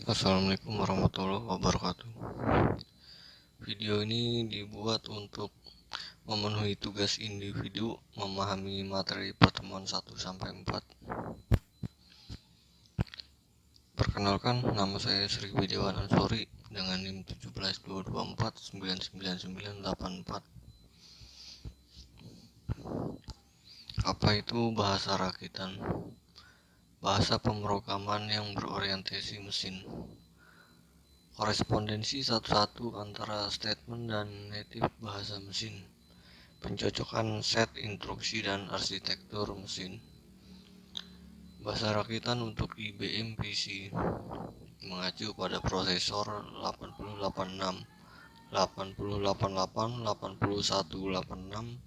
Assalamualaikum warahmatullahi wabarakatuh. Video ini dibuat untuk memenuhi tugas individu memahami materi pertemuan 1-4. Perkenalkan, nama saya Sri Widiawan Ansori dengan NIM 1722499984. Apa itu bahasa rakitan? Bahasa pemrograman yang berorientasi mesin. Korespondensi satu-satu antara statement dan native bahasa mesin. Pencocokan set instruksi dan arsitektur mesin. Bahasa rakitan untuk IBM PC mengacu pada prosesor 8086, 8088, 8186,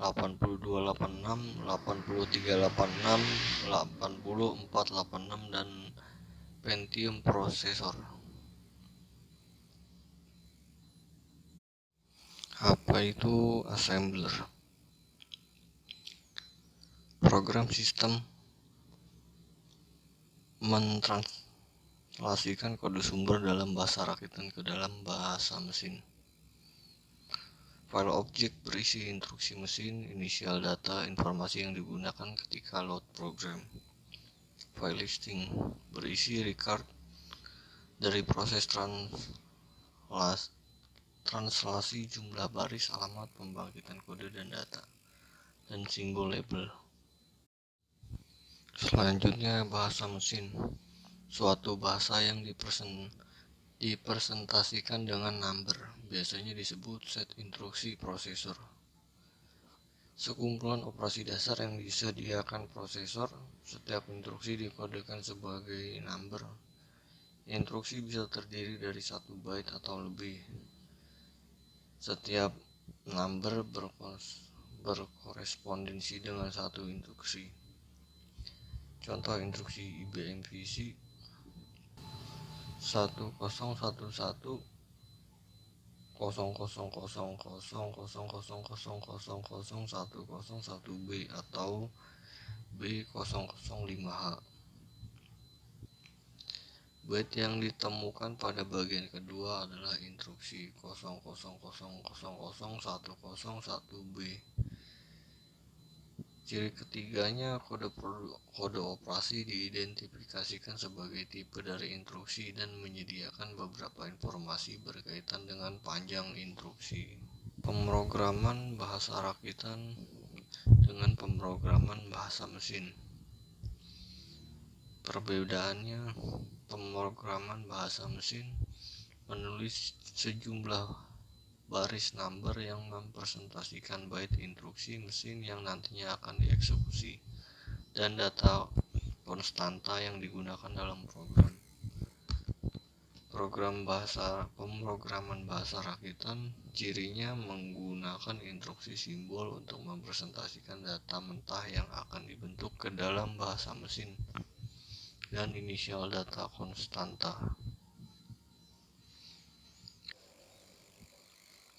8286, 8386, 8486 dan Pentium prosesor. Apa itu assembler? Program sistem mentranslasikan kode sumber dalam bahasa rakitan ke dalam bahasa mesin. File objek berisi instruksi mesin, inisial data, informasi yang digunakan ketika load program. File listing berisi record dari proses translasi jumlah baris, alamat, pembangkitan kode dan data, dan simbol label. Selanjutnya, bahasa mesin. Suatu bahasa yang dipresentasikan dengan number, biasanya disebut set instruksi prosesor. Sekumpulan operasi dasar yang disediakan prosesor. Setiap instruksi dikodekan sebagai number. Instruksi bisa terdiri dari 1 byte atau lebih. Setiap number berkorespondensi dengan satu instruksi. Contoh instruksi IBM PC 1011 000000001001B atau B005H. Byte yang ditemukan pada bagian kedua adalah instruksi 0000001001B. Ciri ketiganya, kode operasi diidentifikasikan sebagai tipe dari instruksi dan menyediakan beberapa informasi berkaitan dengan panjang instruksi. Pemrograman bahasa rakitan dengan pemrograman bahasa mesin. Perbedaannya, pemrograman bahasa mesin menulis sejumlah baris number yang mempresentasikan byte instruksi mesin yang nantinya akan dieksekusi, dan data konstanta yang digunakan dalam program. Pemrograman bahasa rakitan, cirinya menggunakan instruksi simbol untuk mempresentasikan data mentah yang akan dibentuk ke dalam bahasa mesin, dan inisial data konstanta.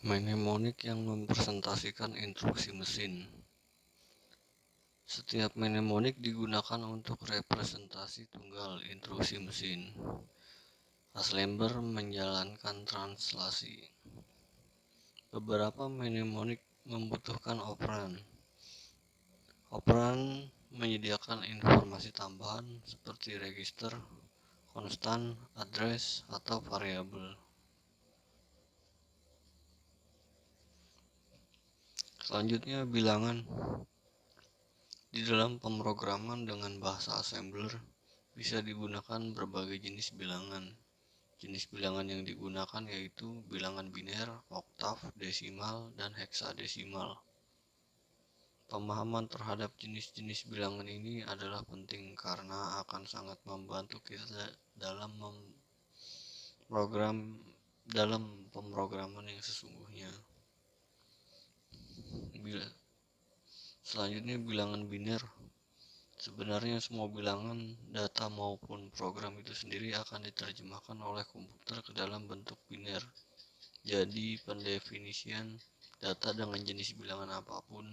Mnemonik yang mempresentasikan instruksi mesin. Setiap mnemonik digunakan untuk representasi tunggal instruksi mesin. Assembler menjalankan translasi. Beberapa mnemonik membutuhkan operan. Operan menyediakan informasi tambahan seperti register, konstan, address, atau variabel. Selanjutnya, bilangan. Di dalam pemrograman dengan bahasa assembler bisa digunakan berbagai jenis bilangan. Jenis bilangan yang digunakan yaitu bilangan biner, oktav, desimal, dan heksadesimal. Pemahaman terhadap jenis-jenis bilangan ini adalah penting karena akan sangat membantu kita dalam pemrograman yang sesungguhnya. Selanjutnya, bilangan biner. Sebenarnya semua bilangan, data maupun program itu sendiri akan diterjemahkan oleh komputer ke dalam bentuk biner. Jadi pendefinisian data dengan jenis bilangan apapun,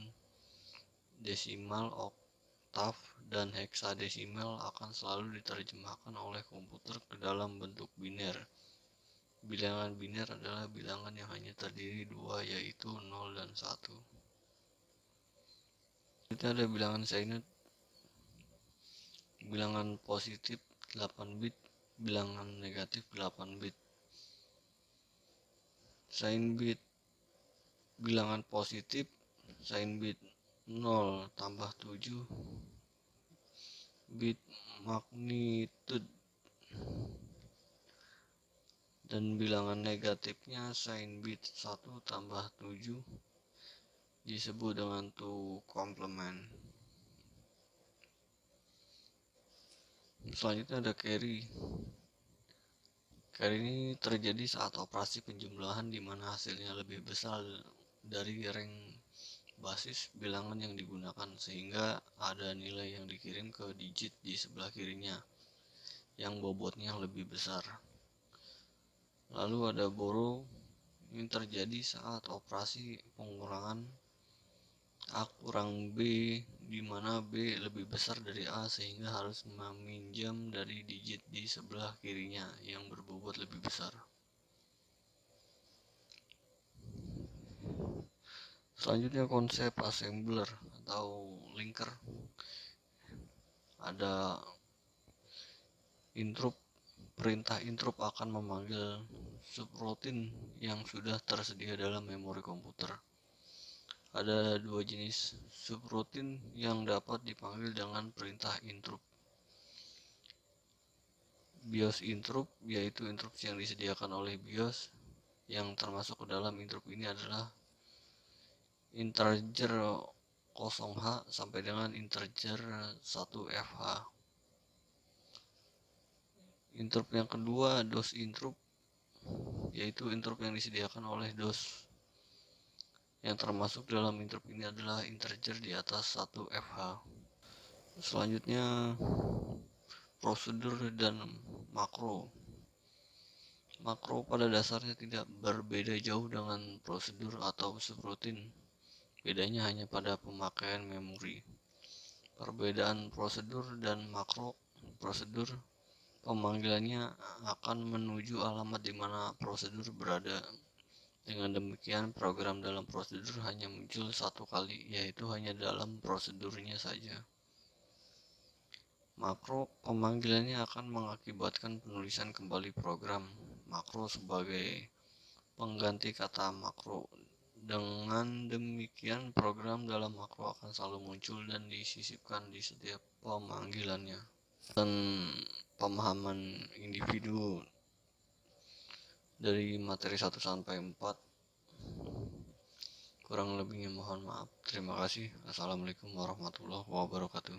desimal, oktaf, dan heksadesimal akan selalu diterjemahkan oleh komputer ke dalam bentuk biner. Bilangan biner adalah bilangan yang hanya terdiri dua, yaitu 0 dan 1. Kita ada bilangan Sainut, bilangan positif 8 bit, bilangan negatif 8 bit. Sain bit bilangan positif, sain bit 0 tambah 7 bit magnitude, dan bilangan negatifnya sain bit 1 tambah 7 disebut dengan 2 complement. Selanjutnya ada carry. Carry ini terjadi saat operasi penjumlahan di mana hasilnya lebih besar dari rank basis bilangan yang digunakan, sehingga ada nilai yang dikirim ke digit di sebelah kirinya yang bobotnya lebih besar. Lalu ada borrow. Ini terjadi saat operasi pengurangan A kurang B, di mana B lebih besar dari A sehingga harus meminjam dari digit di sebelah kirinya yang berbobot lebih besar. Selanjutnya konsep assembler atau linker. Ada interrupt. Perintah interrupt akan memanggil subroutine yang sudah tersedia dalam memori komputer. Ada dua jenis subroutine yang dapat dipanggil dengan perintah interrupt. BIOS interrupt, yaitu interrupt yang disediakan oleh BIOS. Yang termasuk ke dalam interrupt ini adalah integer 0H sampai dengan integer 1FH. Interrupt yang kedua, DOS interrupt, yaitu interrupt yang disediakan oleh DOS. Yang termasuk dalam interrupt ini adalah integer di atas 1FH. Selanjutnya prosedur dan makro. Makro pada dasarnya tidak berbeda jauh dengan prosedur atau subroutine. Bedanya hanya pada pemakaian memori. Perbedaan prosedur dan makro. Prosedur pemanggilannya akan menuju alamat di mana prosedur berada. Dengan demikian, program dalam prosedur hanya muncul satu kali, yaitu hanya dalam prosedurnya saja. Makro pemanggilannya akan mengakibatkan penulisan kembali program. Makro sebagai pengganti kata makro. Dengan demikian, program dalam makro akan selalu muncul dan disisipkan di setiap pemanggilannya. Dan pemahaman individu dari materi 1 sampai 4. Kurang lebihnya mohon maaf. Terima kasih. Assalamualaikum warahmatullahi wabarakatuh.